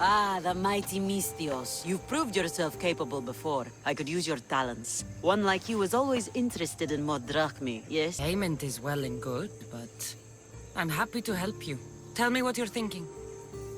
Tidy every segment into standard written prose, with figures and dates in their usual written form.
Ah, the mighty Mistios. You've proved yourself capable before. I could use your talents. One like you is always interested in more drachmi, yes? Payment is well and good, but I'm happy to help you. Tell me what you're thinking.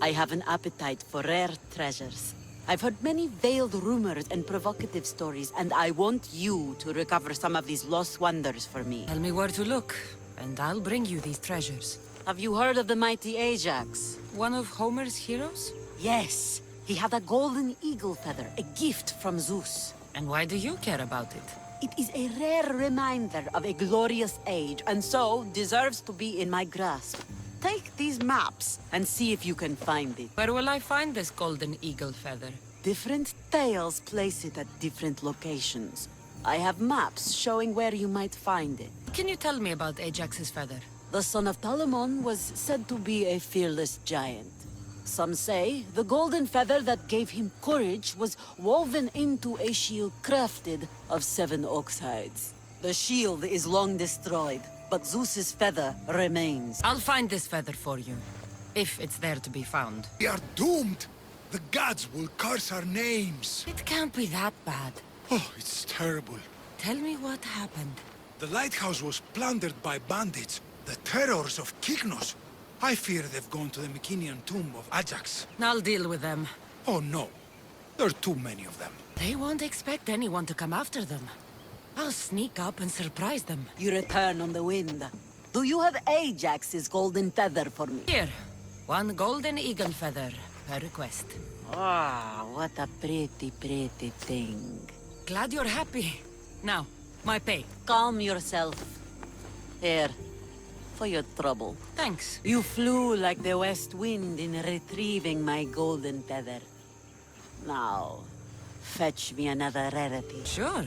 I have an appetite for rare treasures. I've heard many veiled rumors and provocative stories, and I want you to recover some of these lost wonders for me. Tell me where to look, and I'll bring you these treasures. Have you heard of the mighty Ajax? One of Homer's heroes? Yes. He had a golden eagle feather, a gift from Zeus. And why do you care about it? It is a rare reminder of a glorious age, and so deserves to be in my grasp. Take these maps and see if you can find it. Where will I find this golden eagle feather? Different tales place it at different locations. I have maps showing where you might find it. Can you tell me about Ajax's feather? The son of Telamon was said to be a fearless giant. Some say the golden feather that gave him courage was woven into a shield crafted of 7 ox hides. The shield is long destroyed, but Zeus's feather remains. I'll find this feather for you, if it's there to be found. We are doomed! The gods will curse our names! It can't be that bad. Oh, it's terrible. Tell me what happened. The lighthouse was plundered by bandits, the terrors of Kyknos. I fear they've gone to the Mycenaean tomb of Ajax. I'll deal with them. Oh no, there are too many of them. They won't expect anyone to come after them. I'll sneak up and surprise them. You return on the wind. Do you have Ajax's golden feather for me? Here, 1 golden eagle feather per request. Ah, what a pretty, pretty thing. Glad you're happy. Now, my pay. Calm yourself. Here, for your trouble. Thanks. You flew like the west wind in retrieving my golden feather. Now, fetch me another rarity. Sure.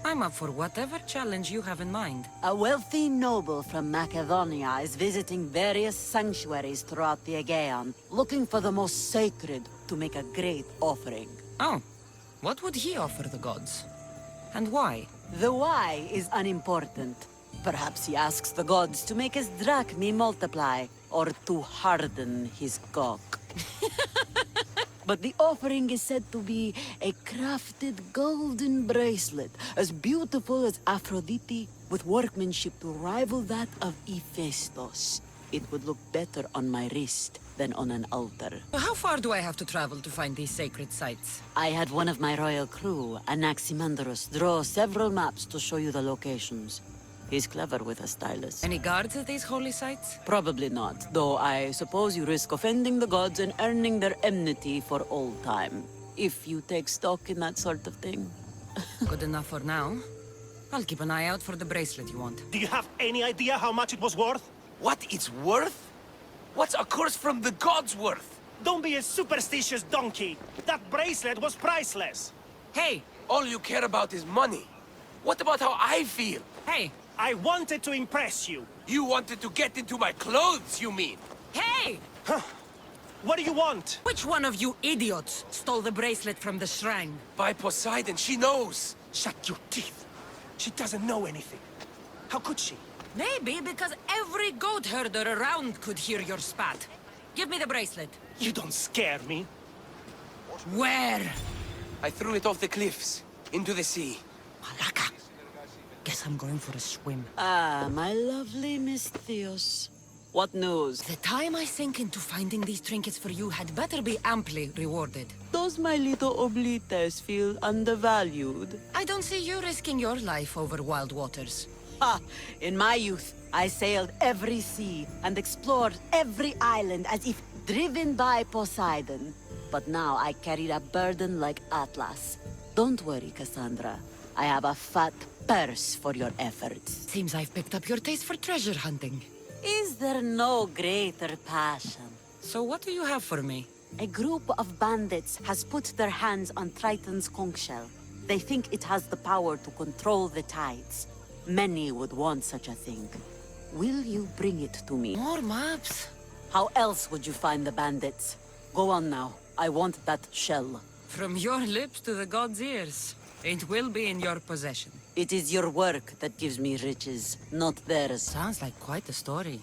I'm up for whatever challenge you have in mind. A wealthy noble from Macedonia is visiting various sanctuaries throughout the Aegean, looking for the most sacred to make a great offering. Oh, what would he offer the gods? And why? The why is unimportant. Perhaps he asks the gods to make his drachmi multiply, or to harden his cock. But the offering is said to be a crafted golden bracelet, as beautiful as Aphrodite, with workmanship to rival that of Hephaestus. It would look better on my wrist than on an altar. How far do I have to travel to find these sacred sites? I had one of my royal crew, Anaximandros, draw several maps to show you the locations. He's clever with a stylus. Any guards at these holy sites? Probably not, though I suppose you risk offending the gods and earning their enmity for all time. If you take stock in that sort of thing. Good enough for now. I'll keep an eye out for the bracelet you want. Do you have any idea how much it was worth? What it's worth? What's a curse from the gods worth? Don't be a superstitious donkey. That bracelet was priceless. Hey! All you care about is money. What about how I feel? Hey! I wanted to impress you. You wanted to get into my clothes, you mean? Hey! What do you want? Which one of you idiots stole the bracelet from the shrine? By Poseidon, she knows. Shut your teeth. She doesn't know anything. How could she? Maybe because every goat herder around could hear your spat. Give me the bracelet. You don't scare me. Where? I threw it off the cliffs, into the sea. Malaka. Guess I'm going for a swim. Ah, my lovely Miss Theos. What news? The time I sink into finding these trinkets for you had better be amply rewarded. Does my little oblites feel undervalued? I don't see you risking your life over wild waters. Ha! In my youth, I sailed every sea and explored every island as if driven by Poseidon. But now I carry a burden like Atlas. Don't worry, Kassandra. I have a fat purse for your efforts. Seems I've picked up your taste for treasure hunting. Is there no greater passion? So what do you have for me? A group of bandits has put their hands on Triton's conch shell. They think it has the power to control the tides. Many would want such a thing. Will you bring it to me? More maps? How else would you find the bandits? Go on now. I want that shell. From your lips to the god's ears. It will be in your possession. It is your work that gives me riches, not theirs. Sounds like quite a story.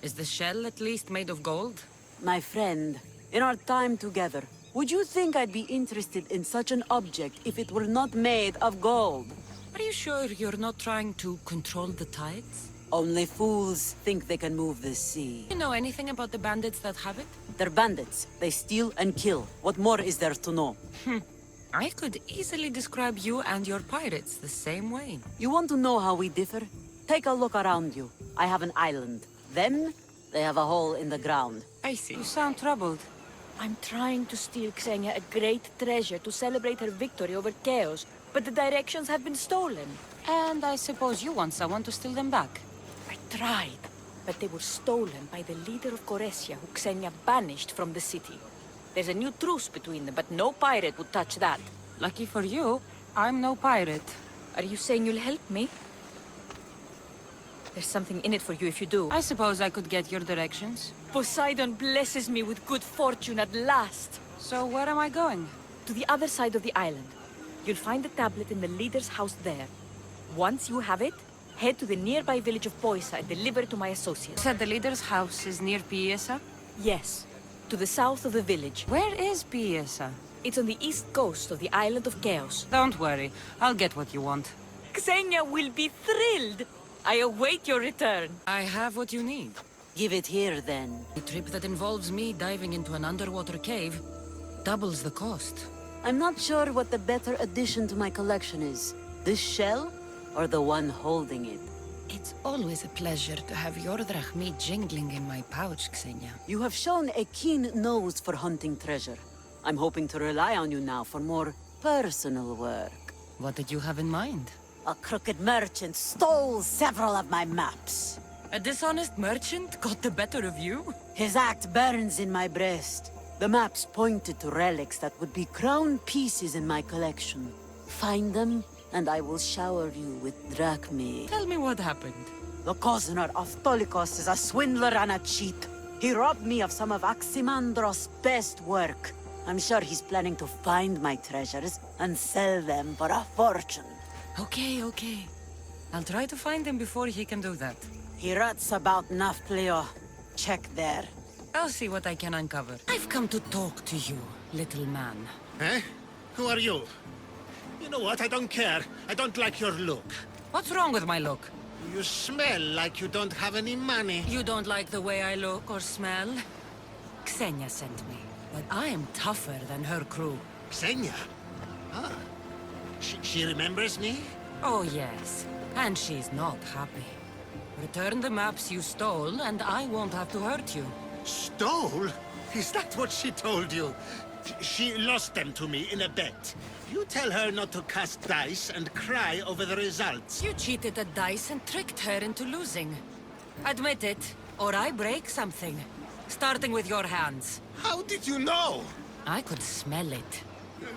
Is the shell at least made of gold? My friend, In our time together, would you think I'd be interested in such an object if it were not made of gold? Are you sure you're not trying to control the tides? Only fools think they can move the sea. You know anything about the bandits that have it? They're bandits. They steal and kill. What more is there to know? I could easily describe you and your pirates the same way. You want to know how we differ? Take a look around you. I have an island. Them, they have a hole in the ground. I see. You sound troubled. I'm trying to steal Xenia a great treasure to celebrate her victory over Chaos, but the directions have been stolen. And I suppose you want someone to steal them back. I tried, but they were stolen by the leader of Goresia, who Xenia banished from the city. There's a new truce between them, but no pirate would touch that. Lucky for you, I'm no pirate. Are you saying you'll help me? There's something in it for you if you do. I suppose I could get your directions. Poseidon blesses me with good fortune at last. So where am I going? To the other side of the island. You'll find the tablet in the leader's house there. Once you have it, head to the nearby village of Poisa and deliver it to my associates. Said the leader's house is near Piesa? Yes, to the south of the village. Where is Piesa? It's on the east coast of the island of Chaos. Don't worry, I'll get what you want. Xenia will be thrilled! I await your return. I have what you need. Give it here, then. A trip that involves me diving into an underwater cave doubles the cost. I'm not sure what the better addition to my collection is. This shell, or the one holding it? It's always a pleasure to have your drachmi jingling in my pouch, Xenia. You have shown a keen nose for hunting treasure. I'm hoping to rely on you now for more personal work. What did you have in mind? A crooked merchant stole several of my maps. A dishonest merchant got the better of you? His act burns in my breast. The maps pointed to relics that would be crown pieces in my collection. Find them, and I will shower you with drachmi. Tell me what happened. The Cozener of Tolikos is a swindler and a cheat. He robbed me of some of Aximandros' best work. I'm sure he's planning to find my treasures and sell them for a fortune. Okay. I'll try to find him before he can do that. He rots about Nafplio. Check there. I'll see what I can uncover. I've come to talk to you, little man. Eh? Who are you? You know what? I don't care. I don't like your look. What's wrong with my look? You smell like you don't have any money. You don't like the way I look or smell? Xenia sent me, but I am tougher than her crew. Xenia? Ah. She remembers me? Oh yes, and she's not happy. Return the maps you stole, and I won't have to hurt you. Stole? Is that what she told you? She lost them to me in a bet. You tell her not to cast dice and cry over the results. You cheated at dice and tricked her into losing. Admit it, or I break something. Starting with your hands. How did you know? I could smell it.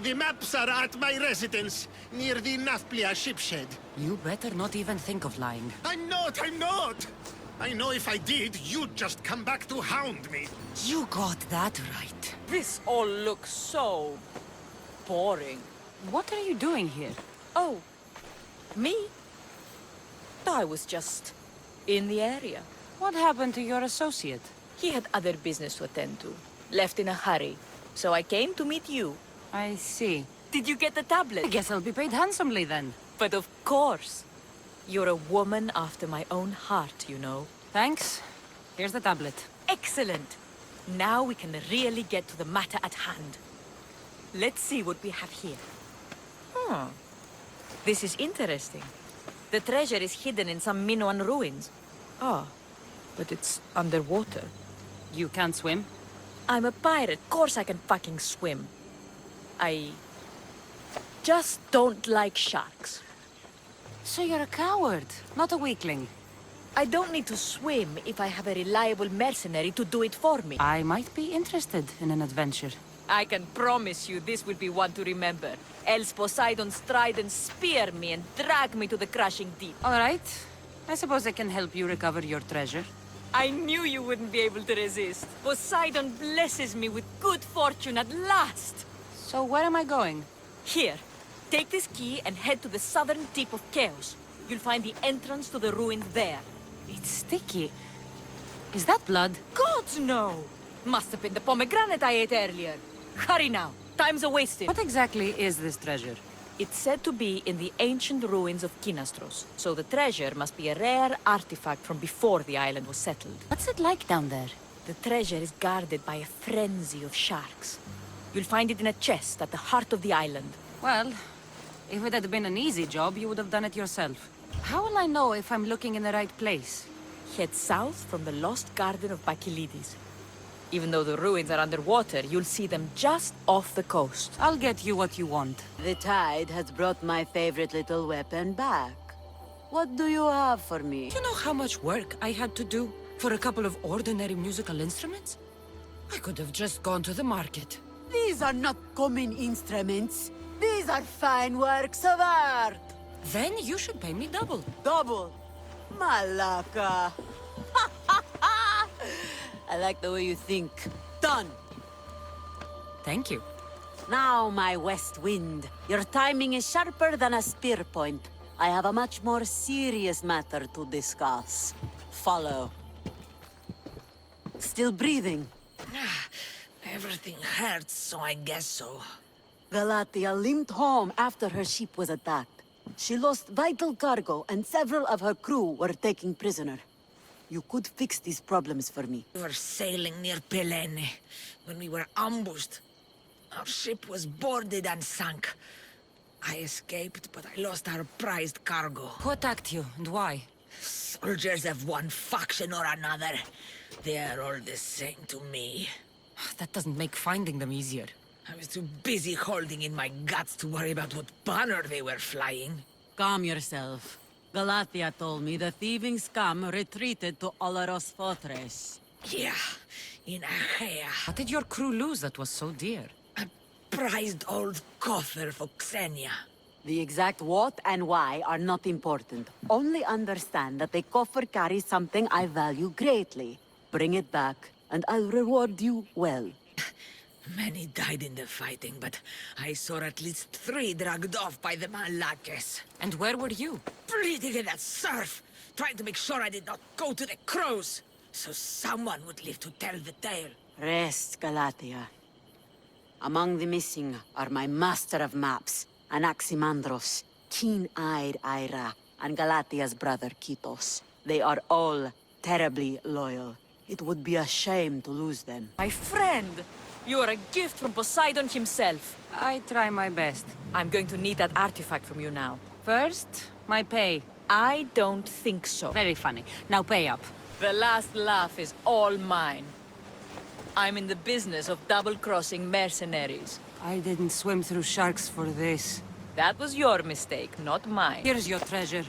The maps are at my residence, near the Nafplia shipshed. You better not even think of lying. I'm not! I know if I did, you'd just come back to hound me. You got that right. This all looks so boring. What are you doing here? Oh, me? I was just in the area. What happened to your associate? He had other business to attend to. Left in a hurry. So I came to meet you. I see. Did you get the tablet? I guess I'll be paid handsomely then. But of course. You're a woman after my own heart, you know. Thanks. Here's the tablet. Excellent. Now we can really get to the matter at hand. Let's see what we have here. This is interesting. The treasure is hidden in some Minoan ruins. Ah, but it's underwater. You can't swim? I'm a pirate. Course I can fucking swim. I just don't like sharks. So you're a coward, not a weakling. I don't need to swim if I have a reliable mercenary to do it for me. I might be interested in an adventure. I can promise you this will be one to remember. Else Poseidon stride and spear me and drag me to the crashing deep. All right. I suppose I can help you recover your treasure. I knew you wouldn't be able to resist. Poseidon blesses me with good fortune at last. So where am I going? Here, take this key and head to the southern tip of Chaos. You'll find the entrance to the ruins there. It's sticky. Is that blood? Gods, no! Must have been the pomegranate I ate earlier. Hurry now. Time's a-wasting. What exactly is this treasure? It's said to be in the ancient ruins of Kinastros, so the treasure must be a rare artifact from before the island was settled. What's it like down there? The treasure is guarded by a frenzy of sharks. You'll find it in a chest at the heart of the island. Well, if it had been an easy job, you would have done it yourself. How will I know if I'm looking in the right place? Head south from the lost garden of Bakilides. Even though the ruins are underwater, you'll see them just off the coast. I'll get you what you want. The tide has brought my favorite little weapon back. What do you have for me? Do you know how much work I had to do for a couple of ordinary musical instruments? I could have just gone to the market. These are not common instruments. These are fine works of art. Then you should pay me double. Double. Malaka. I like the way you think. Done. Thank you. Now, my west wind. Your timing is sharper than a spear point. I have a much more serious matter to discuss. Follow. Still breathing? Everything hurts, so I guess so. Galatia limped home after her ship was attacked. She lost vital cargo, and several of her crew were taken prisoner. You could fix these problems for me. We were sailing near Pelene when we were ambushed. Our ship was boarded and sunk. I escaped, but I lost our prized cargo. Who attacked you, and why? Soldiers of one faction or another. They are all the same to me. That doesn't make finding them easier. I was too busy holding in my guts to worry about what banner they were flying. Calm yourself. Galatia told me the thieving scum retreated to Olaros Fortress. Yeah, in Achaea. What did your crew lose that was so dear? A prized old coffer for Xenia. The exact what and why are not important. Only understand that the coffer carries something I value greatly. Bring it back, and I'll reward you well. Many died in the fighting, but I saw at least 3 dragged off by the Malakes. And where were you? Bleeding in that surf, trying to make sure I did not go to the crows, so someone would live to tell the tale. Rest, Galatia. Among the missing are my master of maps, Anaximandros, keen-eyed Ira, and Galatia's brother Kitos. They are all terribly loyal. It would be a shame to lose them. My friend! You are a gift from Poseidon himself. I try my best. I'm going to need that artifact from you now. First, my pay. I don't think so. Very funny. Now pay up. The last laugh is all mine. I'm in the business of double-crossing mercenaries. I didn't swim through sharks for this. That was your mistake, not mine. Here's your treasure.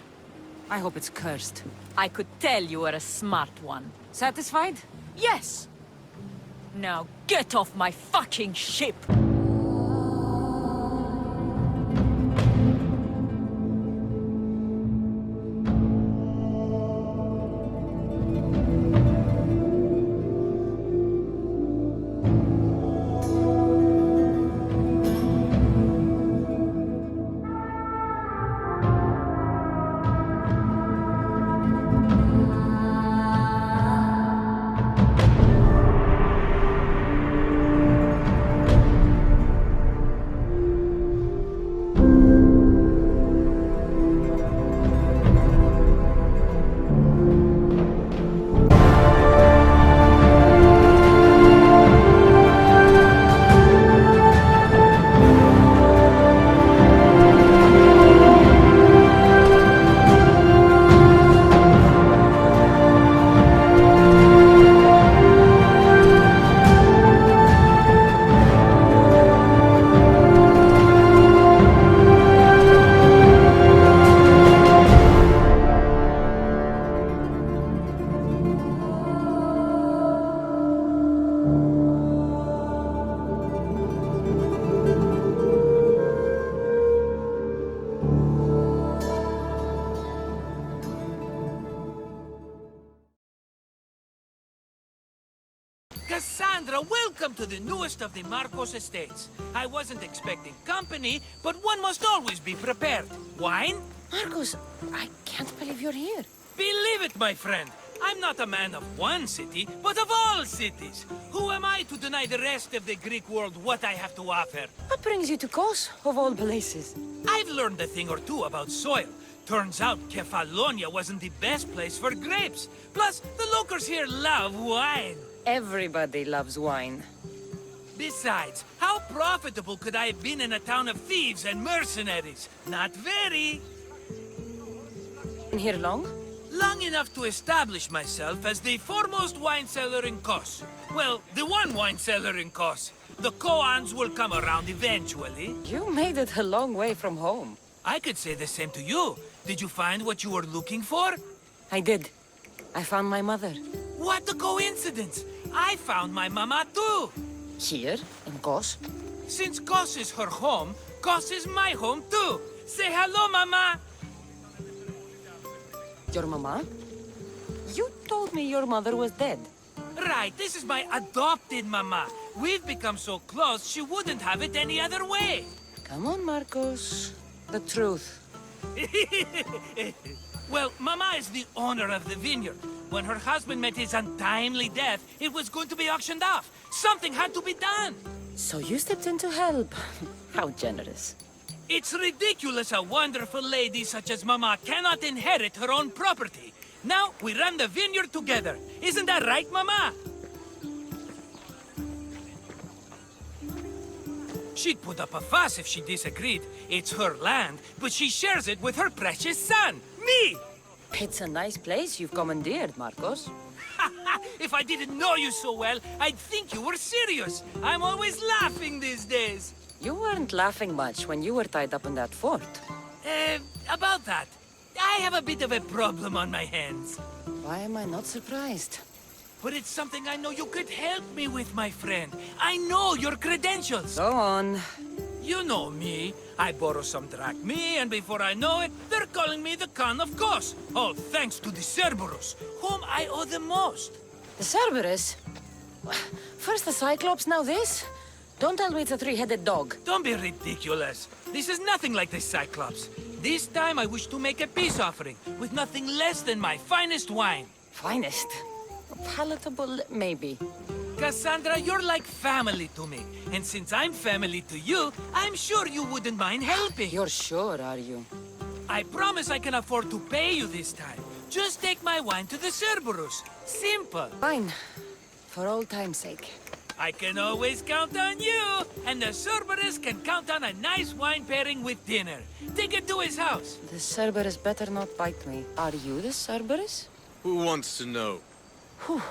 I hope it's cursed. I could tell you were a smart one. Satisfied? Yes! Now get off my fucking ship! Kassandra, welcome to the newest of the Marcos estates. I wasn't expecting company, but one must always be prepared. Wine? Marcos, I can't believe you're here. Believe it, my friend. I'm not a man of one city, but of all cities. Who am I to deny the rest of the Greek world what I have to offer? What brings you to Kos, of all places? I've learned a thing or two about soil. Turns out Kefalonia wasn't the best place for grapes. Plus, the locals here love wine. Everybody loves wine. Besides, how profitable could I have been in a town of thieves and mercenaries? Not very. Been here long? Long enough to establish myself as the foremost wine seller in Kos. Well, the one wine seller in Kos. The koans will come around eventually. You made it a long way from home. I could say the same to you. Did you find what you were looking for? I did. I found my mother. What a coincidence! I found my mama too! Here, in Kos? Since Kos is her home, Kos is my home too! Say hello, mama! Your mama? You told me your mother was dead. Right, this is my adopted mama. We've become so close, she wouldn't have it any other way. Come on, Marcos. The truth. Well, Mama is the owner of the vineyard. When her husband met his untimely death, it was going to be auctioned off. Something had to be done. So you stepped in to help. How generous. It's ridiculous a wonderful lady such as Mama cannot inherit her own property. Now we run the vineyard together. Isn't that right, Mama? She'd put up a fuss if she disagreed. It's her land, but she shares it with her precious son, me! It's a nice place you've commandeered, Marcos. If I didn't know you so well, I'd think you were serious. I'm always laughing these days. You weren't laughing much when you were tied up in that fort. About that, I have a bit of a problem on my hands. Why am I not surprised? But it's something I know you could help me with, my friend. I know your credentials. Go on. You know me. I borrow some drachmae, and before I know it, they're calling me the Khan of Kos. All thanks to the Cerberus, whom I owe the most. The Cerberus? First the Cyclops, now this? Don't tell me it's a three-headed dog. Don't be ridiculous. This is nothing like the Cyclops. This time I wish to make a peace offering, with nothing less than my finest wine. Finest? Palatable, maybe. Kassandra, you're like family to me. And since I'm family to you, I'm sure you wouldn't mind helping. You're sure, are you? I promise I can afford to pay you this time. Just take my wine to the Cerberus. Simple. Fine. For old time's sake. I can always count on you. And the Cerberus can count on a nice wine pairing with dinner. Take it to his house. The Cerberus better not bite me. Are you the Cerberus? Who wants to know? Whew.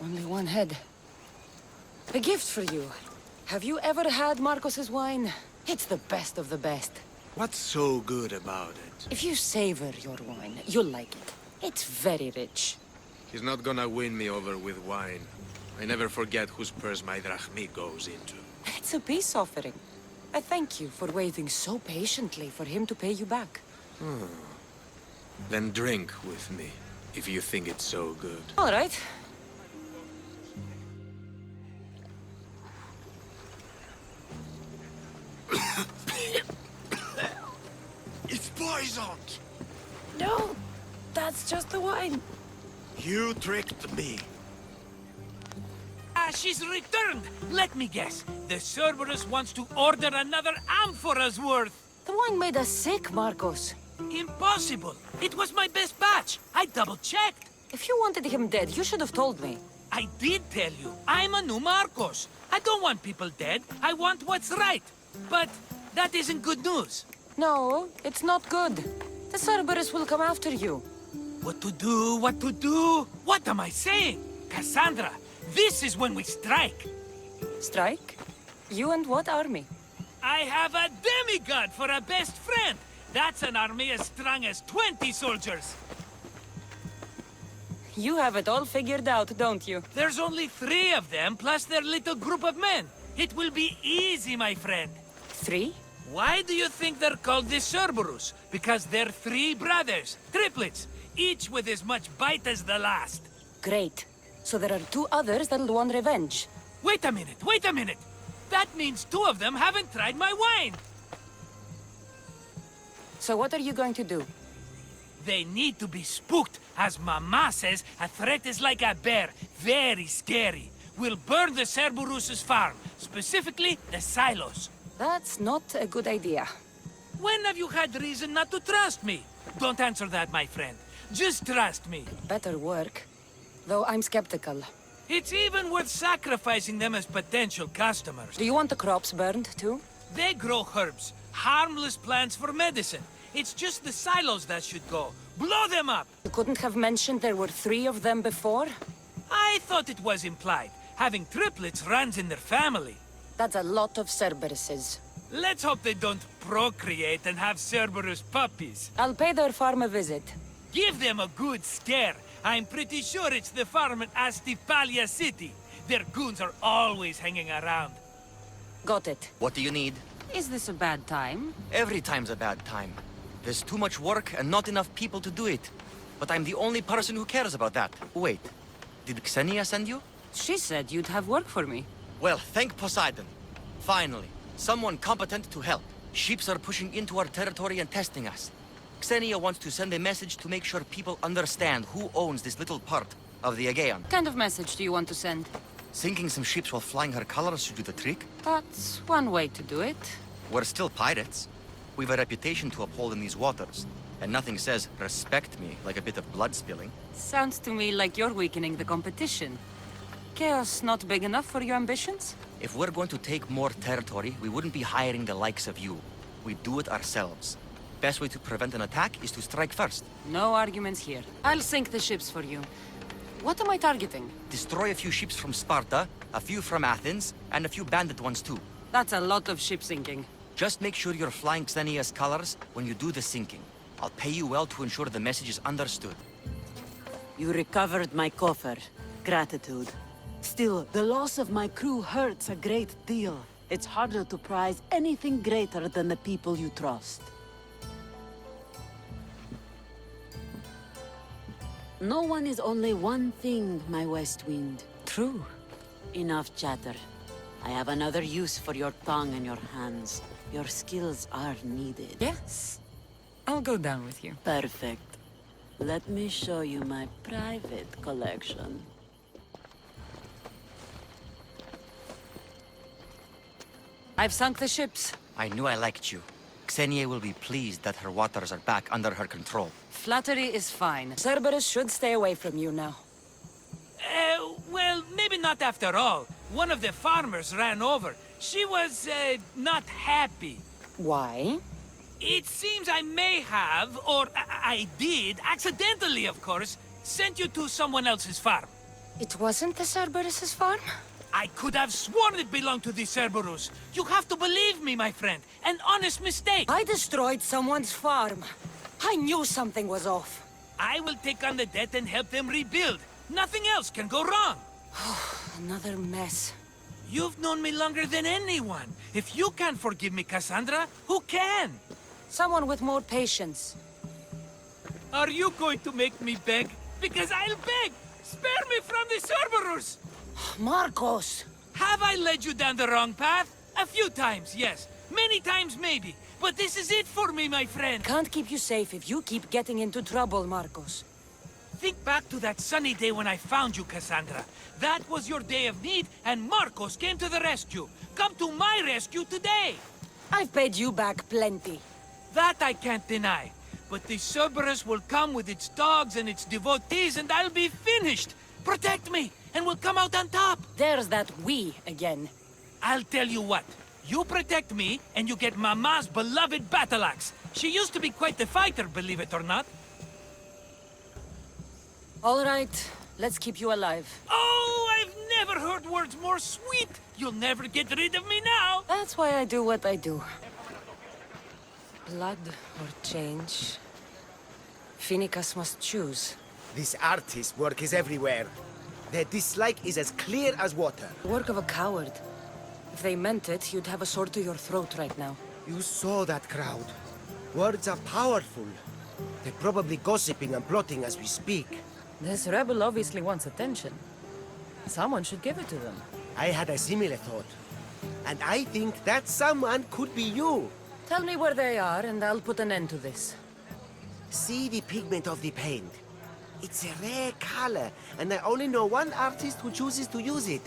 Only one head. A gift for you. Have you ever had Marcos's wine? It's the best of the best. What's so good about it? If you savor your wine, you'll like it. It's very rich. He's not gonna win me over with wine. I never forget whose purse my drachmae goes into. It's a peace offering. I thank you for waiting so patiently for him to pay you back. Then drink with me, if you think it's so good. All right. It's poisoned! No, that's just the wine. You tricked me. Ah, she's returned. Let me guess. The Cerberus wants to order another amphora's worth. The wine made us sick, Marcos. Impossible. It was my best batch. I double-checked. If you wanted him dead, you should have told me. I did tell you. I'm a new Marcos. I don't want people dead. I want what's right. But that isn't good news. No, it's not good. The Cerberus will come after you. What to do? What to do? What am I saying? Kassandra, this is when we strike. Strike? You and what army? I have a demigod for a best friend. That's an army as strong as 20 soldiers. You have it all figured out, don't you? There's only 3 of them, plus their little group of men. It will be easy, my friend. 3? Why do you think they're called the Cerberus? Because they're 3 brothers, triplets, each with as much bite as the last. Great. So there are 2 others that'll want revenge. Wait a minute, wait a minute! That means 2 of them haven't tried my wine! So what are you going to do? They need to be spooked. As Mama says, a threat is like a bear. Very scary. We'll burn the Cerberus's farm. Specifically, the silos. That's not a good idea. When have you had reason not to trust me? Don't answer that, my friend. Just trust me. Better work. Though I'm skeptical. It's even worth sacrificing them as potential customers. Do you want the crops burned, too? They grow herbs, harmless plants for medicine. It's just the silos that should go. Blow them up! You couldn't have mentioned there were 3 of them before? I thought it was implied. Having triplets runs in their family. That's a lot of Cerberuses. Let's hope they don't procreate and have Cerberus puppies. I'll pay their farm a visit. Give them a good scare. I'm pretty sure it's the farm in Astipalia City. Their goons are always hanging around. Got it. What do you need? Is this a bad time? Every time's a bad time. There's too much work and not enough people to do it. But I'm the only person who cares about that. Wait, did Xenia send you? She said you'd have work for me. Well, thank Poseidon. Finally, someone competent to help. Ships are pushing into our territory and testing us. Xenia wants to send a message to make sure people understand who owns this little part of the Aegean. What kind of message do you want to send? Sinking some ships while flying her colors should do the trick. That's one way to do it. We're still pirates. We've a reputation to uphold in these waters. And nothing says, respect me, like a bit of blood spilling. Sounds to me like you're weakening the competition. Chaos not big enough for your ambitions? If we're going to take more territory, we wouldn't be hiring the likes of you. We'd do it ourselves. Best way to prevent an attack is to strike first. No arguments here. I'll sink the ships for you. What am I targeting? Destroy a few ships from Sparta, a few from Athens, and a few bandit ones too. That's a lot of ship sinking. Just make sure you're flying Xenia's colors when you do the sinking. I'll pay you well to ensure the message is understood. You recovered my coffer. Gratitude. Still, the loss of my crew hurts a great deal. It's harder to prize anything greater than the people you trust. No one is only one thing, my West Wind. True. Enough chatter. I have another use for your tongue and your hands. Your skills are needed. Yes. I'll go down with you. Perfect. Let me show you my private collection. I've sunk the ships. I knew I liked you. Xenia will be pleased that her waters are back under her control. Flattery is fine. Cerberus should stay away from you now. Well, maybe not after all. One of the farmers ran over. She was, not happy. Why? It seems I may have, or I did, accidentally of course, sent you to someone else's farm. It wasn't the Cerberus's farm? I could have sworn it belonged to the Cerberus. You have to believe me, my friend. An honest mistake. I destroyed someone's farm. I knew something was off. I will take on the debt and help them rebuild. Nothing else can go wrong. Another mess. You've known me longer than anyone. If you can't forgive me, Kassandra, who can? Someone with more patience. Are you going to make me beg? Because I'll beg! Spare me from the Cerberus! Marcos! Have I led you down the wrong path? A few times, yes. Many times, maybe. But this is it for me, my friend. Can't keep you safe if you keep getting into trouble, Marcos. Think back to that sunny day when I found you, Kassandra. That was your day of need, and Marcos came to the rescue. Come to my rescue today! I've paid you back plenty. That I can't deny. But the Cerberus will come with its dogs and its devotees, and I'll be finished. Protect me, and we'll come out on top. There's that we again. I'll tell you what. You protect me, and you get Mama's beloved battle axe. She used to be quite the fighter, believe it or not. All right, let's keep you alive. Oh, I've never heard words more sweet. You'll never get rid of me now. That's why I do what I do. Blood or change? Finicus must choose. This artist's work is everywhere. Their dislike is as clear as water. The work of a coward. If they meant it, you'd have a sword to your throat right now. You saw that crowd. Words are powerful. They're probably gossiping and plotting as we speak. This rebel obviously wants attention. Someone should give it to them. I had a similar thought. And I think that someone could be you. Tell me where they are, and I'll put an end to this. See the pigment of the paint. It's a rare color, and I only know one artist who chooses to use it.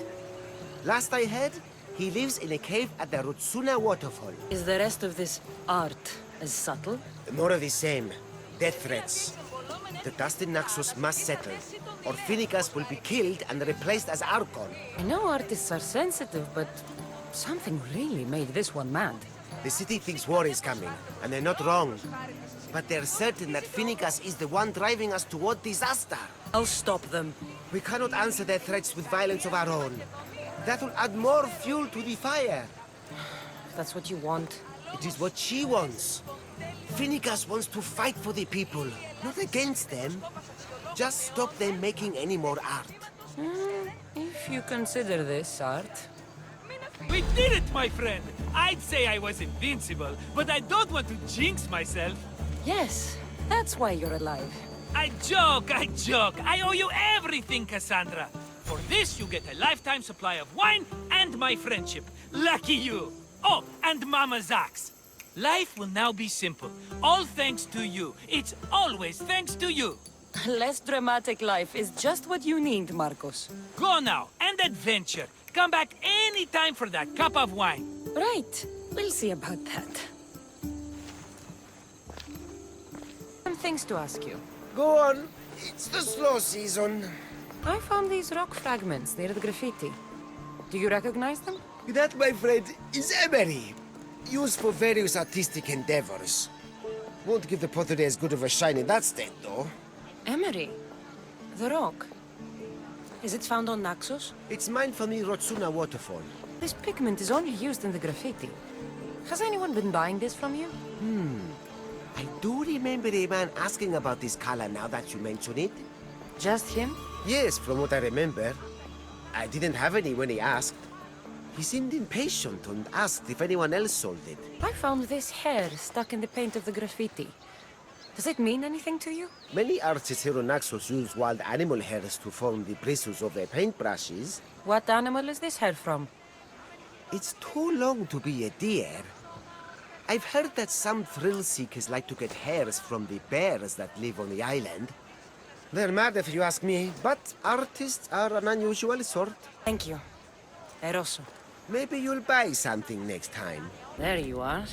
Last I heard, he lives in a cave at the Rotsuna waterfall. Is the rest of this art as subtle? More of the same. Death threats. The dust in Naxos must settle, or Finicus will be killed and replaced as Archon. I know artists are sensitive, but something really made this one mad. The city thinks war is coming, and they're not wrong. But they're certain that Finicus is the one driving us toward disaster. I'll stop them. We cannot answer their threats with violence of our own. That will add more fuel to the fire. If that's what you want. It is what she wants. Finicus wants to fight for the people, not against them. Just stop them making any more art. If you consider this art. We did it, my friend! I'd say I was invincible, but I don't want to jinx myself. Yes, that's why you're alive. I joke, I joke. I owe you everything, Kassandra. For this, you get a lifetime supply of wine and my friendship. Lucky you. Oh, and Mama's axe. Life will now be simple. All thanks to you. It's always thanks to you. A less dramatic life is just what you need, Marcos. Go now, and adventure. Come back any time for that cup of wine. Right. We'll see about that. Some things to ask you. Go on. It's the slow season. I found these rock fragments near the graffiti. Do you recognize them? That, my friend, is emery. Used for various artistic endeavors. Won't give the pottery as good of a shine in that state, though. Emery? The rock? Is it found on Naxos? It's mined from the Rotsuna waterfall. This pigment is only used in the graffiti. Has anyone been buying this from you? I do remember a man asking about this color now that you mention it. Just him? Yes, from what I remember. I didn't have any when he asked. He seemed impatient and asked if anyone else sold it. I found this hair stuck in the paint of the graffiti. Does it mean anything to you? Many artists here on Naxos use wild animal hairs to form the bristles of their paintbrushes. What animal is this hair from? It's too long to be a deer. I've heard that some thrill seekers like to get hairs from the bears that live on the island. They're mad if you ask me, but artists are an unusual sort. Thank you. Eroso. Maybe you'll buy something next time. There you are.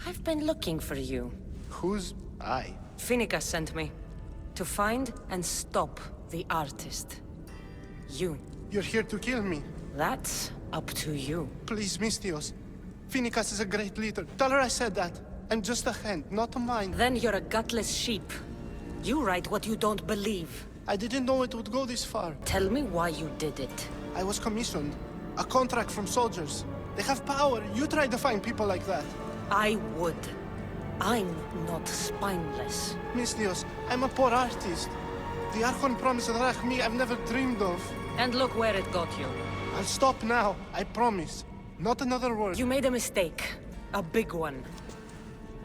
I've been looking for you. Who's I? Finicus sent me. To find and stop the artist. You. You're here to kill me. That's up to you. Please, Mystios. Finicus is a great leader. Tell her I said that. I'm just a hand, not a mind. Then you're a gutless sheep. You write what you don't believe. I didn't know it would go this far. Tell me why you did it. I was commissioned. A contract from soldiers. They have power. You try to find people like that. I would. I'm not spineless. Mystios, I'm a poor artist. The Archon promised a drachmi I've never dreamed of. And look where it got you. I'll stop now, I promise. Not another word. You made a mistake. A big one.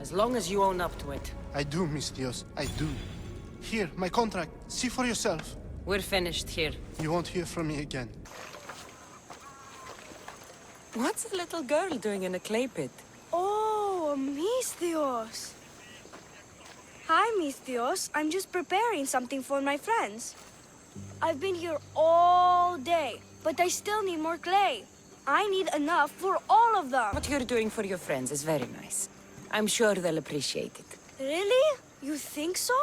As long as you own up to it. I do, Mystios. I do. Here, my contract. See for yourself. We're finished here. You won't hear from me again. What's a little girl doing in a clay pit? Oh, Mystios. Hi, Mystios. I'm just preparing something for my friends. I've been here all day, but I still need more clay. I need enough for all of them. What you're doing for your friends is very nice. I'm sure they'll appreciate it. Really? You think so?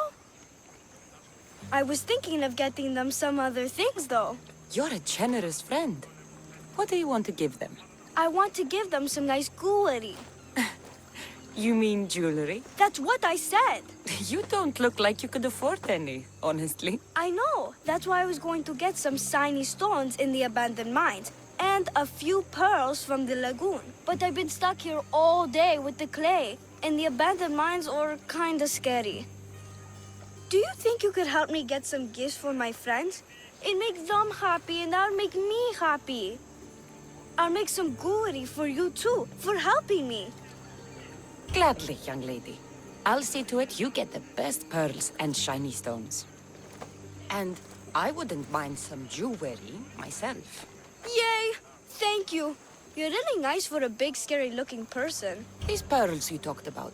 I was thinking of getting them some other things, though. You're a generous friend. What do you want to give them? I want to give them some nice jewelry. You mean jewelry? That's what I said. You don't look like you could afford any, honestly. I know. That's why I was going to get some shiny stones in the abandoned mines and a few pearls from the lagoon. But I've been stuck here all day with the clay, and the abandoned mines are kinda scary. Do you think you could help me get some gifts for my friends? It makes them happy, and that'll make me happy. I'll make some jewelry for you too, for helping me. Gladly, young lady. I'll see to it you get the best pearls and shiny stones. And I wouldn't mind some jewelry myself. Yay! Thank you. You're really nice for a big, scary-looking person. These pearls you talked about,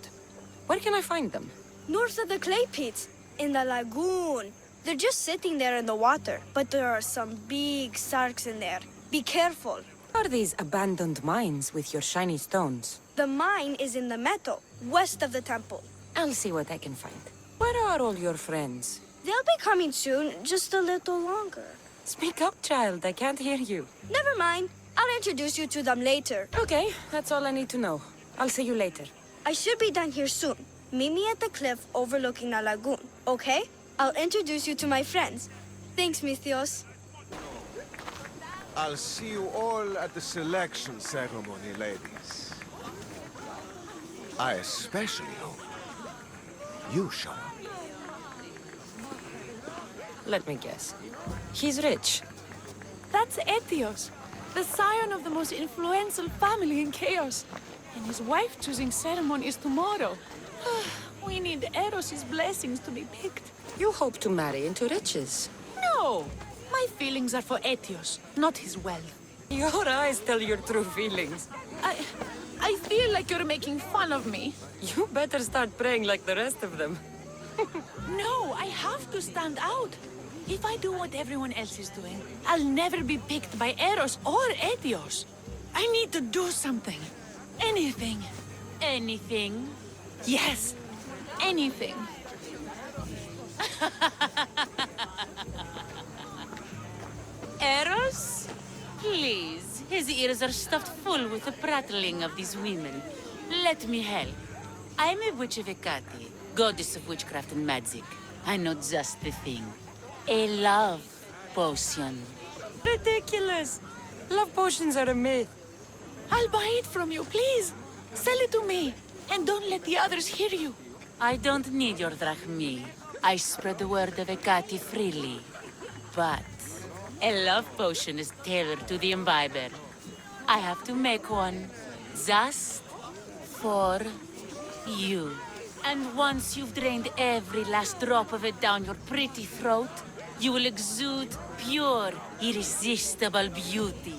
where can I find them? north of the clay pits, in the lagoon. They're just sitting there in the water, but there are some big sharks in there. Be careful. Are these abandoned mines with your shiny stones? The mine is in the meadow, west of the temple. I'll see what I can find. Where are all your friends? They'll be coming soon, just a little longer. Speak up, child. I can't hear you. Never mind. I'll introduce you to them later. Okay, that's all I need to know. I'll see you later. I should be done here soon. Meet me at the cliff overlooking the lagoon, okay? I'll introduce you to my friends. Thanks, Mithios. I'll see you all at the selection ceremony, ladies. I especially hope you show up. Let me guess. He's rich. That's Etios, the scion of the most influential family in Chaos. And his wife-choosing ceremony is tomorrow. We need Eros's blessings to be picked. You hope to marry into riches. No! My feelings are for Etios, not his wealth. Your eyes tell your true feelings. I feel like you're making fun of me. You better start praying like the rest of them. No, I have to stand out. If I do what everyone else is doing, I'll never be picked by Eros or Etios. I need to do something. Anything. Anything? Yes, anything. Eros? Please, his ears are stuffed full with the prattling of these women. Let me help. I'm a witch of Hecate, goddess of witchcraft and magic. I know just the thing. A love potion. Ridiculous! Love potions are a myth. I'll buy it from you, please. Sell it to me, and don't let the others hear you. I don't need your drachmi. I spread the word of Hecate freely. But a love potion is tailored to the imbiber. I have to make one just for you. And once you've drained every last drop of it down your pretty throat, you will exude pure, irresistible beauty.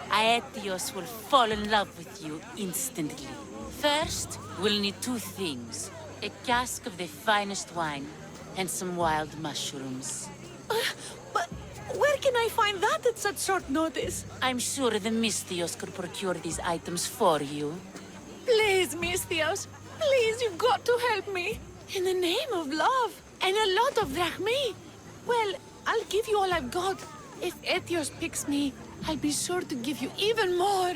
Aetios will fall in love with you instantly. First, we'll need two things. A cask of the finest wine, and some wild mushrooms. But where can I find that at such short notice? I'm sure the Mystios could procure these items for you. Please, Mystios. Please, you've got to help me. In the name of love, and a lot of drachmi. Well, I'll give you all I've got. If Etios picks me, I'll be sure to give you even more.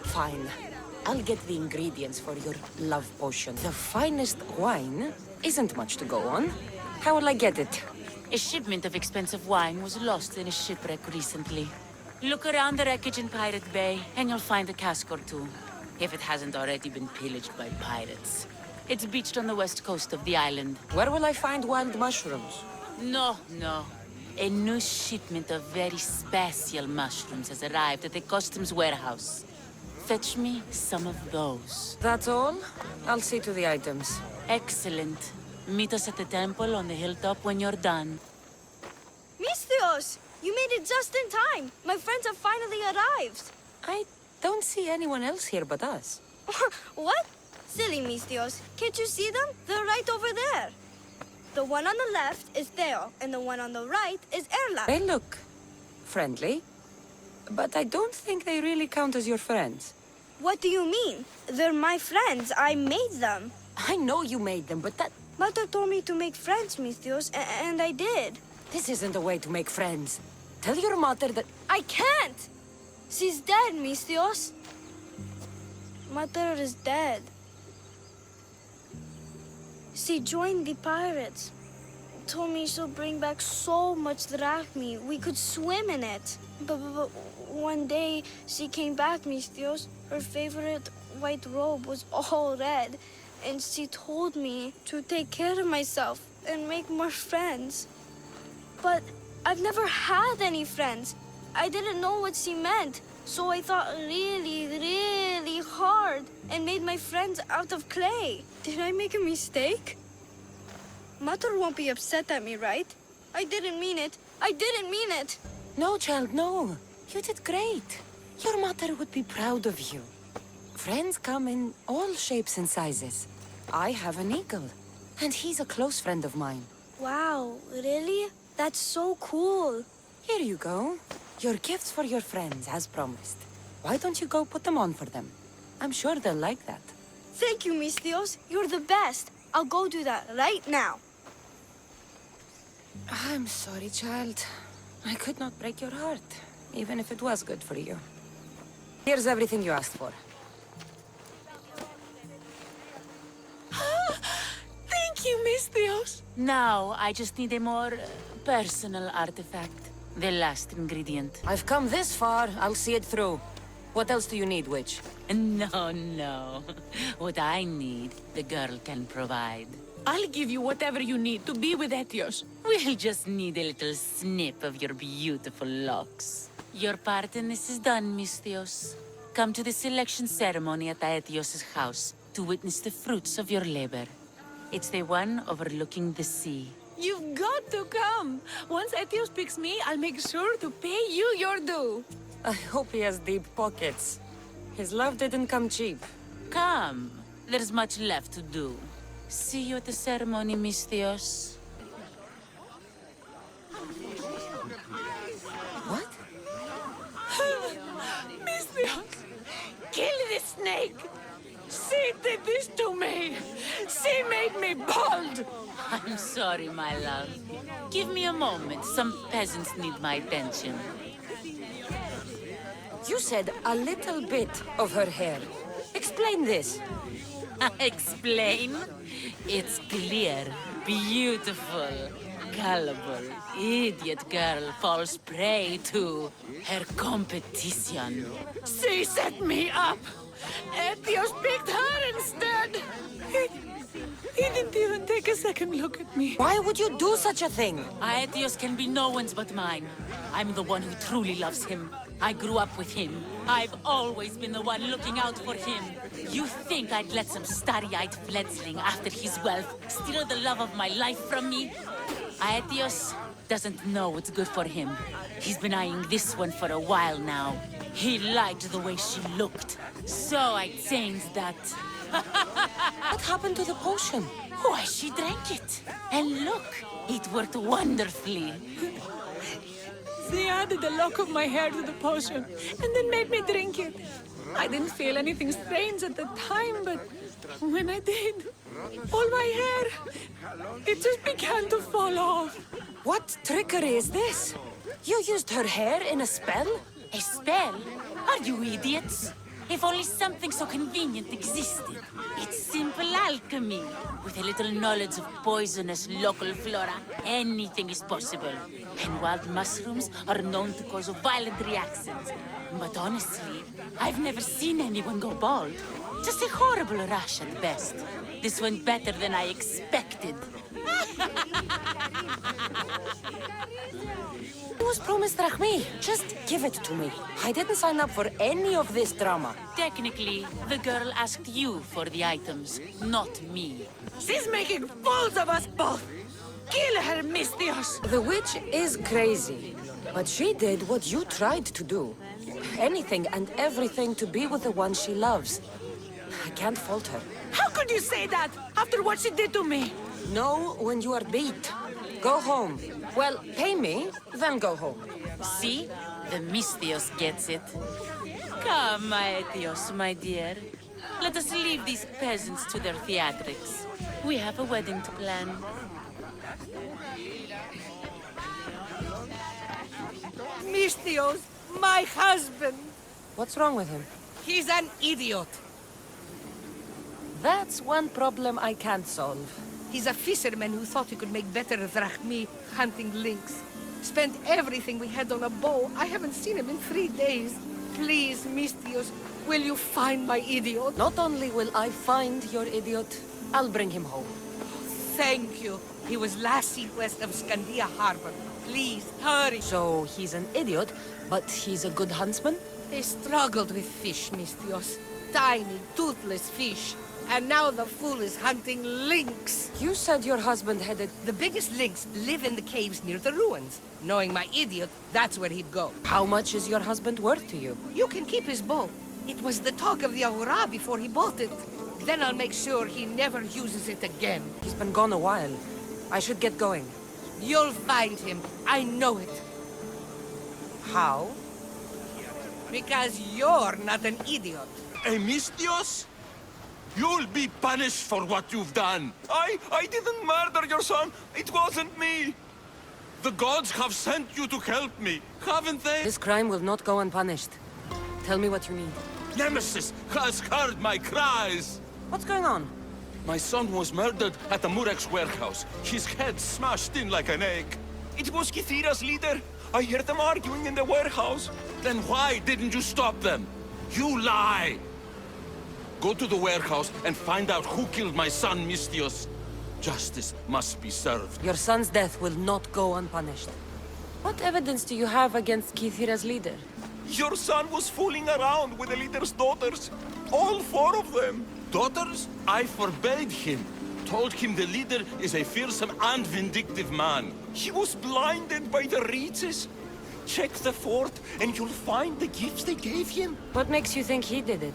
Fine. I'll get the ingredients for your love potion. The finest wine isn't much to go on. How will I get it? A shipment of expensive wine was lost in a shipwreck recently. Look around the wreckage in Pirate Bay, and you'll find a cask or two. If it hasn't already been pillaged by pirates. It's beached on the west coast of the island. Where will I find wild mushrooms? No. A new shipment of very special mushrooms has arrived at the customs warehouse. Fetch me some of those. That's all? I'll see to the items. Excellent. Meet us at the temple on the hilltop when you're done. Mystios! You made it just in time! My friends have finally arrived! I don't see anyone else here but us. What? Silly Mystios. Can't you see them? They're right over there. The one on the left is Theo, and the one on the right is Erla. They look friendly, but I don't think they really count as your friends. What do you mean? They're my friends. I made them. I know you made them, but that... Mother told me to make friends, Mystios, and I did. This isn't a way to make friends. Tell your mother that... I can't! She's dead, Mystios. Mother is dead. She joined the pirates. Told me she'll bring back so much drachmi, we could swim in it. But one day, she came back, Mystios. Her favorite white robe was all red. And she told me to take care of myself and make more friends. But I've never had any friends. I didn't know what she meant. So I thought really hard and made my friends out of clay. Did I make a mistake? Mother won't be upset at me, right? I didn't mean it. I didn't mean it. No, child, no. You did great. Your mother would be proud of you. Friends come in all shapes and sizes. I have an eagle, and he's a close friend of mine. Wow, really? That's so cool. Here you go. Your gifts for your friends, as promised. Why don't you go put them on for them? I'm sure they'll like that. Thank you, Mistios. You're the best. I'll go do that right now. I'm sorry, child. I could not break your heart, even if it was good for you. Here's everything you asked for. Thank you, Mistios. Now, I just need a more personal artifact. The last ingredient. I've come this far, I'll see it through. What else do you need, witch? No, no. What I need, the girl can provide. I'll give you whatever you need to be with Etios. We'll just need a little snip of your beautiful locks. Your part in this is done, Mistios. Come to the selection ceremony at Aetios' house to witness the fruits of your labor. It's the one overlooking the sea. You've got to come. Once Etios picks me, I'll make sure to pay you your due. I hope he has deep pockets. His love didn't come cheap. Come. There's much left to do. See you at the ceremony, Mistios. What? Mistios, kill this snake. She did this to me. She made me bald. I'm sorry, my love. Give me a moment. Some peasants need my attention. You said a little bit of her hair. Explain this. Explain? It's clear, beautiful, gullible, idiot girl falls prey to her competition. She set me up. Etios picked her instead. He didn't even take a second look at me. Why would you do such a thing? Aetios can be no one's but mine. I'm the one who truly loves him. I grew up with him. I've always been the one looking out for him. You think I'd let some starry-eyed fledgling after his wealth steal the love of my life from me? Aetios doesn't know what's good for him. He's been eyeing this one for a while now. He liked the way she looked. So I changed that. What happened to the potion? Why, she drank it. And look, it worked wonderfully. She added a lock of my hair to the potion and then made me drink it. I didn't feel anything strange at the time, but when I did, all my hair, it just began to fall off. What trickery is this? You used her hair in a spell? A spell? Are you idiots? If only something so convenient existed. It's simple alchemy. With a little knowledge of poisonous local flora, anything is possible. And wild mushrooms are known to cause violent reactions. But honestly, I've never seen anyone go bald. Just a horrible rash at best. This went better than I expected. I was promised Drachmi. Just give it to me. I didn't sign up for any of this drama. Technically, the girl asked you for the items, not me. She's making fools of us both. Kill her, Mistios. The witch is crazy, but she did what you tried to do. Anything and everything to be with the one she loves. I can't fault her. How could you say that after what she did to me? Know when you are beat. Go home. Well, pay me, then go home. See? The Mistios gets it. Come, Aetios, my dear. Let us leave these peasants to their theatrics. We have a wedding to plan. Mistios, my husband. What's wrong with him? He's an idiot. That's one problem I can't solve. He's a fisherman who thought he could make better drachmi hunting lynx. Spent everything we had on a bow. I haven't seen him in 3 days. Please, Mistios, will you find my idiot? Not only will I find your idiot, I'll bring him home. Thank you. He was last seen west of Scandia Harbor. Please, hurry. So he's an idiot, but he's a good huntsman? They struggled with fish, Mistios. Tiny, toothless fish. And now the fool is hunting lynx. You said your husband headed... The biggest lynx live in the caves near the ruins. Knowing my idiot, that's where he'd go. How much is your husband worth to you? You can keep his bow. It was the talk of the Aura before he bought it. Then I'll make sure he never uses it again. He's been gone a while. I should get going. You'll find him. I know it. How? Because you're not an idiot. Mistios? You'll be punished for what you've done. I didn't murder your son. It wasn't me. The gods have sent you to help me, haven't they? This crime will not go unpunished. Tell me what you need. Nemesis has heard my cries. What's going on? My son was murdered at the Murex warehouse. His head smashed in like an egg. It was Kassandра's leader. I heard them arguing in the warehouse. Then why didn't you stop them? You lie! Go to the warehouse and find out who killed my son, Mistios. Justice must be served. Your son's death will not go unpunished. What evidence do you have against Kassandра's leader? Your son was fooling around with the leader's daughters. All 4 of them. Daughters? I forbade him. Told him the leader is a fearsome and vindictive man. He was blinded by the reaches. Check the fort and you'll find the gifts they gave him. What makes you think he did it?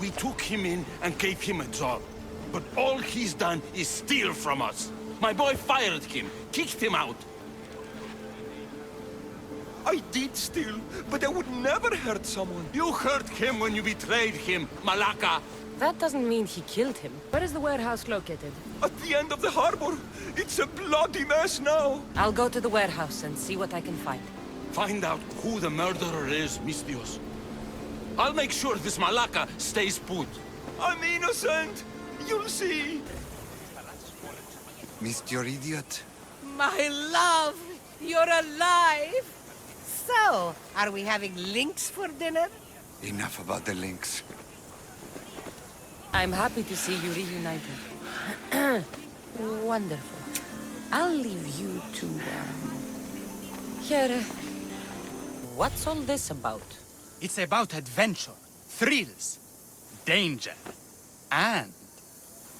We took him in and gave him a job. But all he's done is steal from us. My boy fired him, kicked him out. I did steal, but I would never hurt someone. You hurt him when you betrayed him, Malaka. That doesn't mean he killed him. Where is the warehouse located? At the end of the harbor. It's a bloody mess now. I'll go to the warehouse and see what I can find. Find out who the murderer is, Mistios. I'll make sure this Malaka stays put. I'm innocent. You'll see. Missed your idiot? My love, you're alive. So, are we having links for dinner? Enough about the links. I'm happy to see you reunited. Wonderful. I'll leave you to, Here. What's all this about? It's about adventure, thrills, danger, and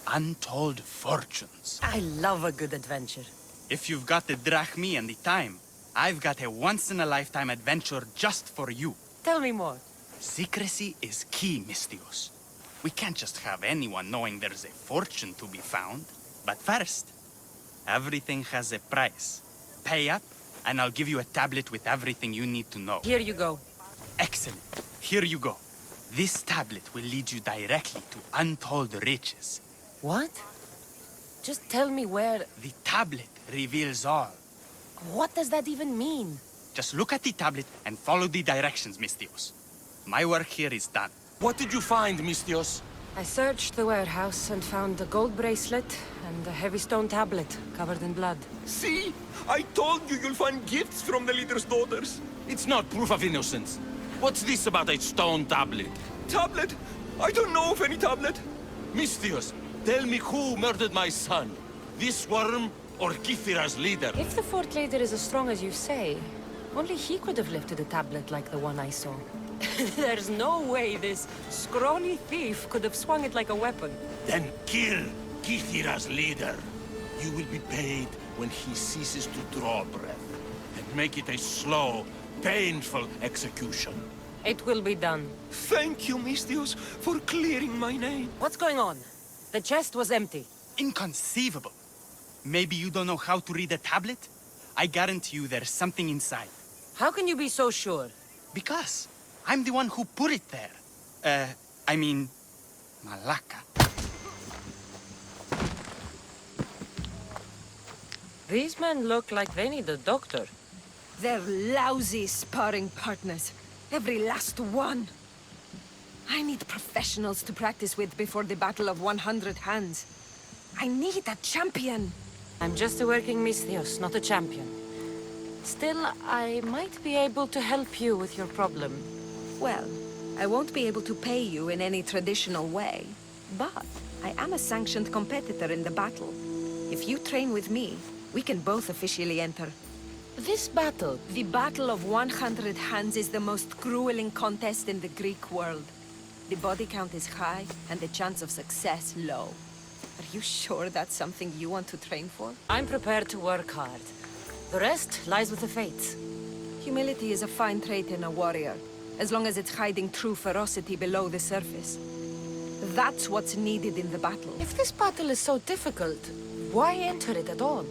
untold fortunes. I love a good adventure. If you've got the drachmi and the time, I've got a once-in-a-lifetime adventure just for you. Tell me more. Secrecy is key, Mistios. We can't just have anyone knowing there's a fortune to be found. But first, everything has a price. Pay up, and I'll give you a tablet with everything you need to know. Here you go. Excellent. Here you go. This tablet will lead you directly to untold riches. What? Just tell me where... The tablet reveals all. What does that even mean? Just look at the tablet and follow the directions, Mistios. My work here is done. What did you find, Mistios? I searched the warehouse and found a gold bracelet and a heavy stone tablet covered in blood. See? I told you you'll find gifts from the leader's daughters. It's not proof of innocence. What's this about a stone tablet? Tablet? I don't know of any tablet. Mistios, tell me who murdered my son. This worm or Kassandра's leader? If the fort leader is as strong as you say, only he could have lifted a tablet like the one I saw. There's no way this scrawny thief could have swung it like a weapon. Then kill Kassandра's leader. You will be paid when he ceases to draw breath. And make it a slow, painful execution. It will be done. Thank you, Mistios, for clearing my name. What's going on? The chest was empty. Inconceivable. Maybe you don't know how to read a tablet? I guarantee you there's something inside. How can you be so sure? Because I'm the one who put it there. I mean, Malaka. These men look like they need a doctor. They're lousy sparring partners. Every last one. I need professionals to practice with before the Battle of 100 Hands. I need a champion. I'm just a working Mistios, not a champion. Still, I might be able to help you with your problem. Well, I won't be able to pay you in any traditional way, but I am a sanctioned competitor in the battle. If you train with me, we can both officially enter. This battle, the Battle of 100 Hands, is the most grueling contest in the Greek world. The body count is high, and the chance of success low. Are you sure that's something you want to train for? I'm prepared to work hard. The rest lies with the fates. Humility is a fine trait in a warrior. as long as it's hiding true ferocity below the surface. That's what's needed in the battle. If this battle is so difficult, why enter it at all?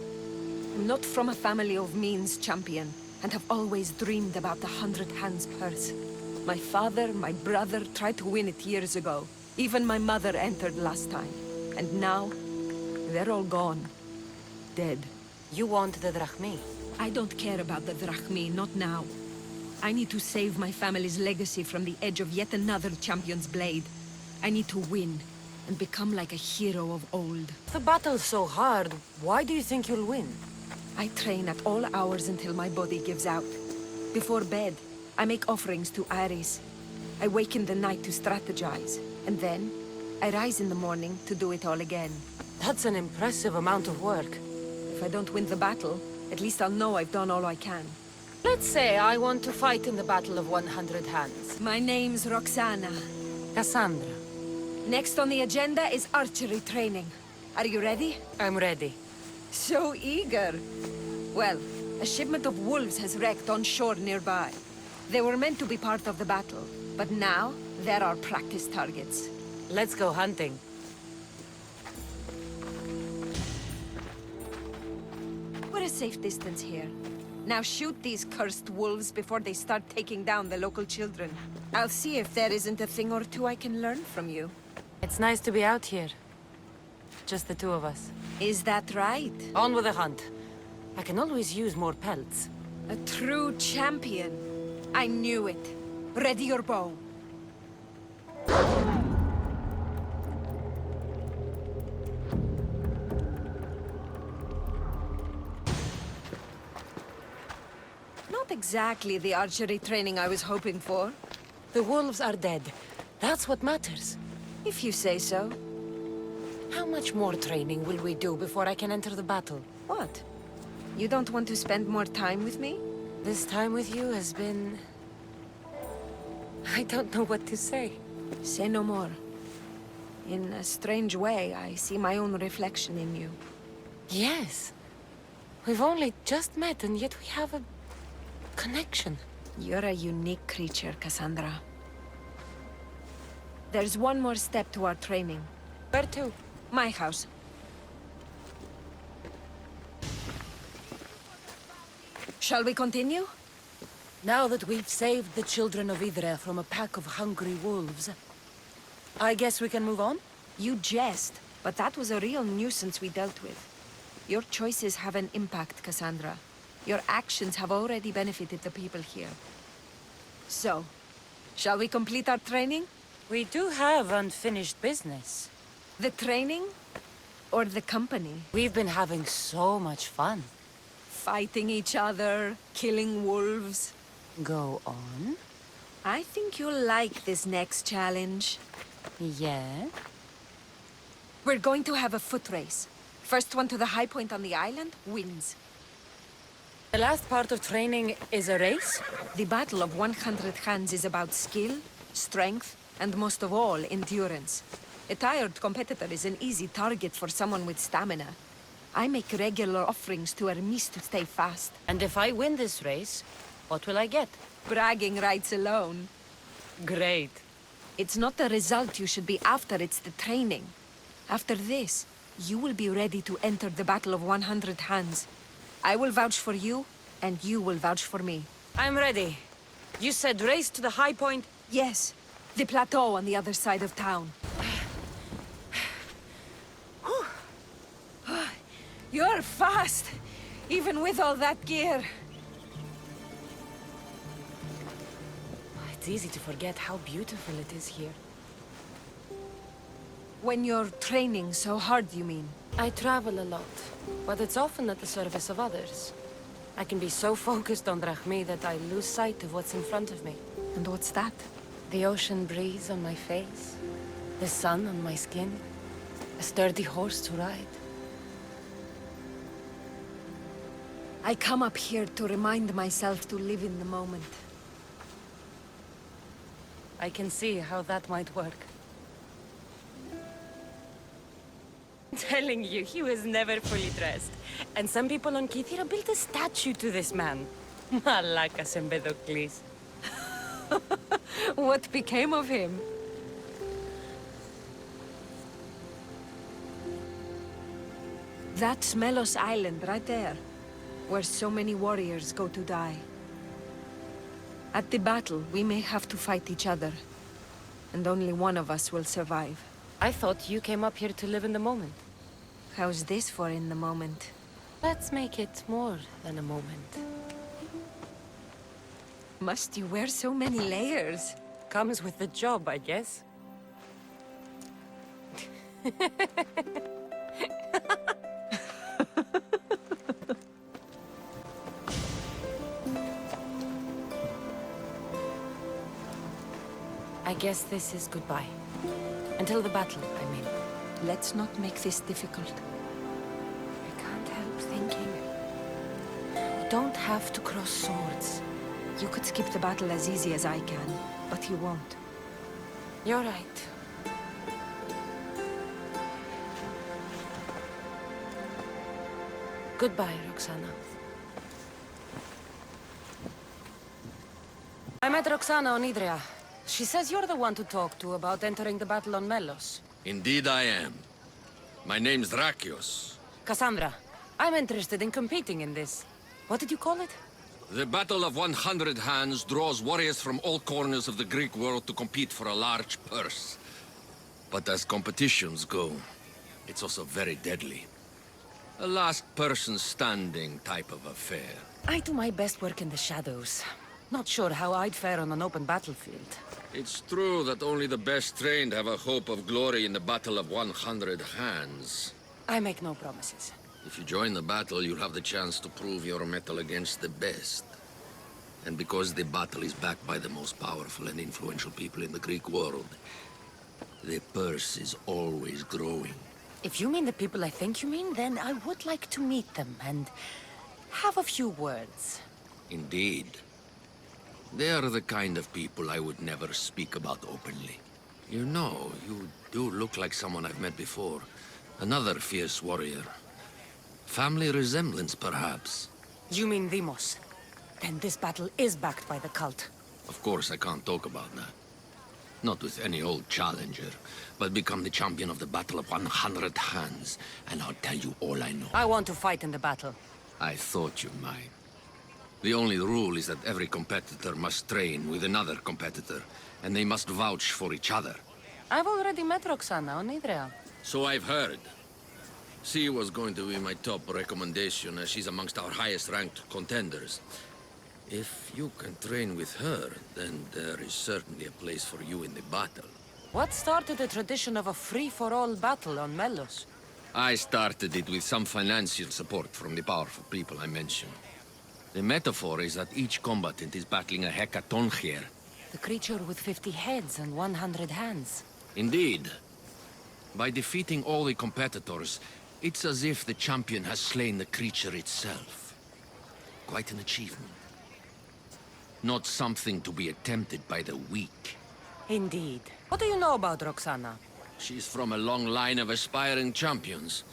I'm not from a family of means, champion, and have always dreamed about the 100 Hands purse. My father, my brother tried to win it years ago. Even my mother entered last time. And now, they're all gone. Dead. You want the drachmi? I don't care about the drachmi, not now. I need to save my family's legacy from the edge of yet another champion's blade. I need to win, and become like a hero of old. If the battle's so hard, why do you think you'll win? I train at all hours until my body gives out. Before bed, I make offerings to Ares. I wake in the night to strategize, and then I rise in the morning to do it all again. That's an impressive amount of work. If I don't win the battle, at least I'll know I've done all I can. Let's say I want to fight in the Battle of 100 Hands. My name's Roxana. Kassandra. Next on the agenda is archery training. Are you ready? I'm ready. So eager. Well, a shipment of wolves has wrecked on shore nearby. They were meant to be part of the battle, but now they're our practice targets. Let's go hunting. We're a safe distance here. Now shoot these cursed wolves before they start taking down the local children. I'll see if there isn't a thing or two I can learn from you. It's nice to be out here. Just the two of us. Is that right? On with the hunt. I can always use more pelts. A true champion. I knew it. Ready your bow. Not exactly the archery training I was hoping for. The wolves are dead. That's what matters. If you say so. How much more training will we do before I can enter the battle? What? You don't want to spend more time with me? This time with you has been... I don't know what to say. Say no more. In a strange way, I see my own reflection in you. Yes. We've only just met, and yet we have a... connection. You're a unique creature, Kassandra. There's one more step to our training. Where to? My house. Shall we continue? Now that we've saved the children of Idre from a pack of hungry wolves, I guess we can move on? You jest, but that was a real nuisance we dealt with. Your choices have an impact, Kassandra. Your actions have already benefited the people here. So, shall we complete our training? We do have unfinished business. The training? Or the company? We've been having so much fun. Fighting each other, killing wolves. Go on. I think you'll like this next challenge. Yeah? We're going to have a foot race. First one to the high point on the island wins. The last part of training is a race? The Battle of 100 Hands is about skill, strength, and most of all, endurance. A tired competitor is an easy target for someone with stamina. I make regular offerings to Hermes to stay fast. And if I win this race, what will I get? Bragging rights alone. Great. It's not the result you should be after, it's the training. After this, you will be ready to enter the Battle of 100 Hands. I will vouch for you, and you will vouch for me. I'm ready. You said race to the high point? Yes. The plateau on the other side of town. You're fast, even with all that gear. It's easy to forget how beautiful it is here. When you're training so hard, you mean? I travel a lot, but it's often at the service of others. I can be so focused on drachmi that I lose sight of what's in front of me. And what's that? The ocean breeze on my face, the sun on my skin, a sturdy horse to ride. I come up here to remind myself to live in the moment. I can see how that might work. I'm telling you, he was never fully dressed. And some people on Kythera built a statue to this man. Malakas Empedocles. What became of him? That's Melos Island right there, where so many warriors go to die. At the battle, we may have to fight each other, and only one of us will survive. I thought you came up here to live in the moment. How's this for in the moment? Let's make it more than a moment. Must you wear so many layers? Comes with the job, I guess. I guess this is goodbye. Until the battle, I mean. Let's not make this difficult. I can't help thinking. We don't have to cross swords. You could skip the battle as easy as I can, but you won't. You're right. Goodbye, Roxana. I met Roxana on Idria. She says you're the one to talk to about entering the battle on Melos. Indeed I am. My name's Drakios. Kassandra, I'm interested in competing in this. What did you call it? The Battle of 100 Hands draws warriors from all corners of the Greek world to compete for a large purse. But as competitions go, it's also very deadly. A last person standing type of affair. I do my best work in the shadows. Not sure how I'd fare on an open battlefield. It's true that only the best trained have a hope of glory in the Battle of 100 Hands. I make no promises. If you join the battle, you'll have the chance to prove your mettle against the best. And because the battle is backed by the most powerful and influential people in the Greek world, the purse is always growing. If you mean the people I think you mean, then I would like to meet them and have a few words. Indeed. They are the kind of people I would never speak about openly. You know, you do look like someone I've met before. Another fierce warrior. Family resemblance, perhaps. You mean Demos? Then this battle is backed by the cult. Of course, I can't talk about that. Not with any old challenger, but become the champion of the Battle of 100 Hands, and I'll tell you all I know. I want to fight in the battle. I thought you might. The only rule is that every competitor must train with another competitor, and they must vouch for each other. I've already met Roxana on Idria. So I've heard. She was going to be my top recommendation, as she's amongst our highest-ranked contenders. If you can train with her, then there is certainly a place for you in the battle. What started the tradition of a free-for-all battle on Melos? I started it with some financial support from the powerful people I mentioned. The metaphor is that each combatant is battling a hecaton here. The creature with 50 heads and 100 hands. Indeed. By defeating all the competitors, it's as if the champion has slain the creature itself. Quite an achievement. Not something to be attempted by the weak. Indeed. What do you know about Roxana? She's from a long line of aspiring champions.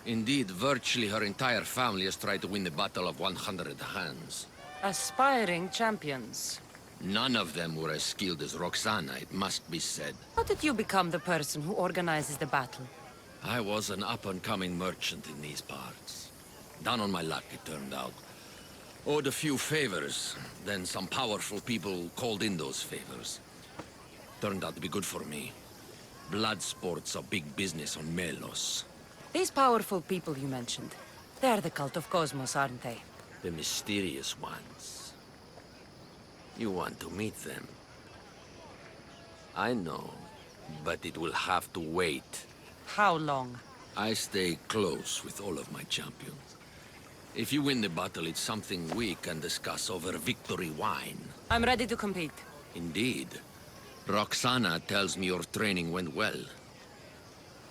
Indeed, virtually her entire family has tried to win the Battle of 100 Hands. Aspiring champions. None of them were as skilled as Roxana, it must be said. How did you become the person who organizes the battle? I was an up-and-coming merchant in these parts. Down on my luck, it turned out. Owed a few favors, then some powerful people called in those favors. Turned out to be good for me. Blood sports are big business on Melos. These powerful people you mentioned, they're the cult of Cosmos, aren't they? The mysterious ones. You want to meet them? I know, but it will have to wait. How long? I stay close with all of my champions. If you win the battle, it's something we can discuss over victory wine. I'm ready to compete. Indeed. Roxana tells me your training went well.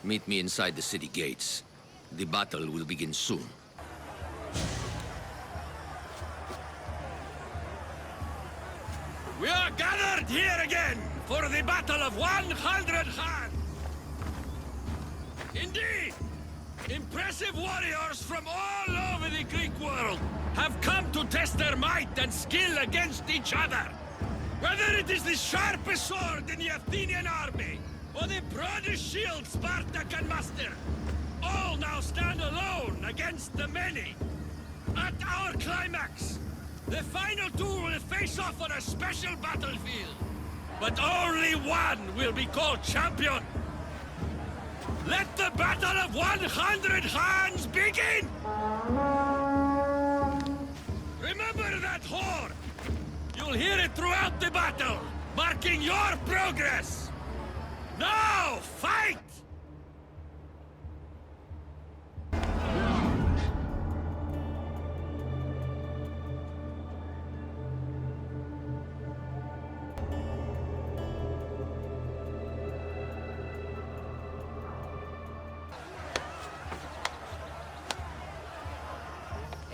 Meet me inside the city gates. The battle will begin soon. We are gathered here again for the Battle of 100 Hands! Indeed! Impressive warriors from all over the Greek world have come to test their might and skill against each other. Whether it is the sharpest sword in the Athenian army, or the broadest shield Sparta can muster, all now stand alone against the many. At our climax, the final two will face off on a special battlefield. But only one will be called champion. Let the battle of 100 hands begin! Remember that horn! You'll hear it throughout the battle, marking your progress! Now, fight!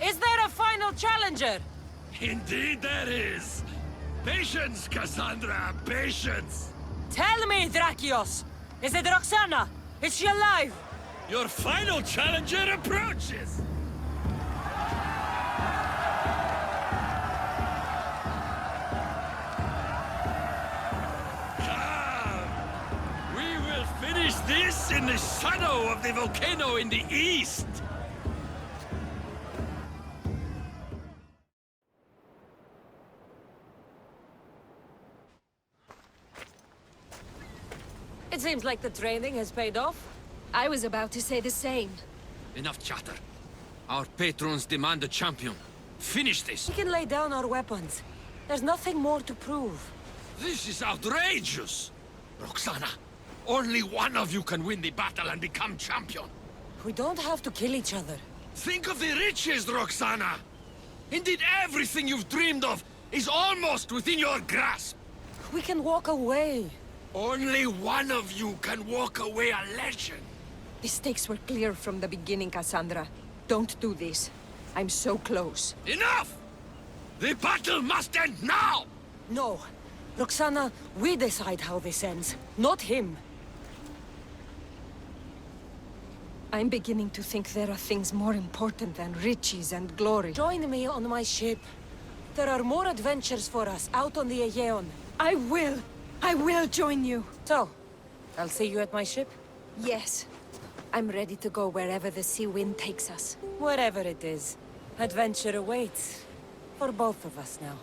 Is there a final challenger? Indeed there is! Patience, Kassandra, patience! Tell me, Drakios! Is it Roxana? Is she alive? Your final challenger approaches! Come! We will finish this in the shadow of the volcano in the east! It seems like the training has paid off. I was about to say the same. Enough chatter. Our patrons demand a champion. Finish this! We can lay down our weapons. There's nothing more to prove. This is outrageous! Roxana, only one of you can win the battle and become champion. We don't have to kill each other. Think of the riches, Roxana! Indeed, everything you've dreamed of is almost within your grasp. We can walk away. Only one of you can walk away a legend. The stakes were clear from the beginning, Kassandra. Don't do this. I'm so close. Enough! The battle must end now! No. Roxana, we decide how this ends, not him. I'm beginning to think there are things more important than riches and glory. Join me on my ship. There are more adventures for us out on the Aegean. I will! I will join you! So, I'll see you at my ship? Yes. I'm ready to go wherever the sea wind takes us. Wherever it is, adventure awaits. For both of us now.